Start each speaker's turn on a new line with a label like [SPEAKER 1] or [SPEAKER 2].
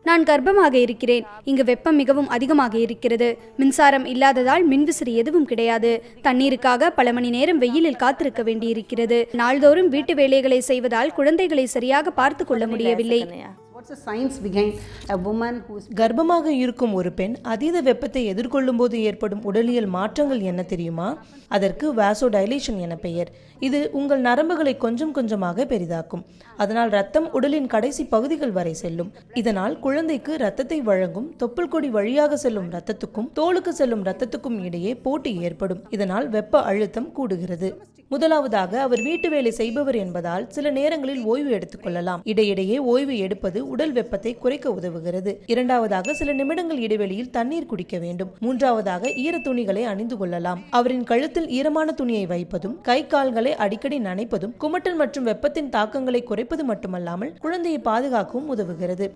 [SPEAKER 1] நான் கர்ப்பமாக இருக்கிறேன். இங்கு வெப்பம் மிகவும் அதிகமாக இருக்கிறது. மின்சாரம் இல்லாததால் மின்விசிறி எதுவும் கிடையாது. தண்ணீருக்காக பல மணி நேரம் வெயிலில் காத்திருக்க வேண்டியிருக்கிறது. நாள்தோறும் வீட்டு வேலைகளை செய்வதால் குழந்தைகளை சரியாக பார்த்து கொள்ள முடியவில்லை.
[SPEAKER 2] கர்ப்பமாக இருக்கும் ஒரு பெண் அதீத வெப்பத்தை எதிர்கொள்ளும் போது ஏற்படும் உடலியல் மாற்றங்கள் என்ன தெரியுமா? அதற்கு வாசோடைலேஷன் என பெயர். இது உங்கள் நரம்புகளை கொஞ்சம் கொஞ்சமாக பெரிதாக்கும். அதனால் ரத்தம் உடலின் கடைசி பகுதிகள் வரை செல்லும். இதனால் குழந்தைக்கு ரத்தத்தை வழங்கும் தொப்புள் கொடி வழியாக செல்லும் ரத்தத்துக்கும் தோலுக்கு செல்லும் ரத்தத்துக்கும் இடையே போட்டி ஏற்படும். இதனால் வெப்ப அழுத்தம் கூடுகிறது. முதலாவதாக, அவர் வீட்டு வேலை செய்பவர் என்பதால் சில நேரங்களில் ஓய்வு எடுத்துக் கொள்ளலாம். இடையிடையே ஓய்வு எடுப்பது உடல் வெப்பத்தை குறைக்க உதவுகிறது. இரண்டாவதாக, சில நிமிடங்கள் இடைவெளியில் தண்ணீர் குடிக்க வேண்டும். மூன்றாவதாக, ஈர துணிகளை அணிந்து கொள்ளலாம். அவரின் கழுத்தில் ஈரமான துணியை வைப்பதும் கை கால்களை அடிக்கடி நனைப்பதும் குமட்டல் மற்றும் வெப்பத்தின் தாக்கங்களை குறைப்பது மட்டுமல்லாமல் குழந்தையை பாதுகாக்கவும் உதவுகிறது.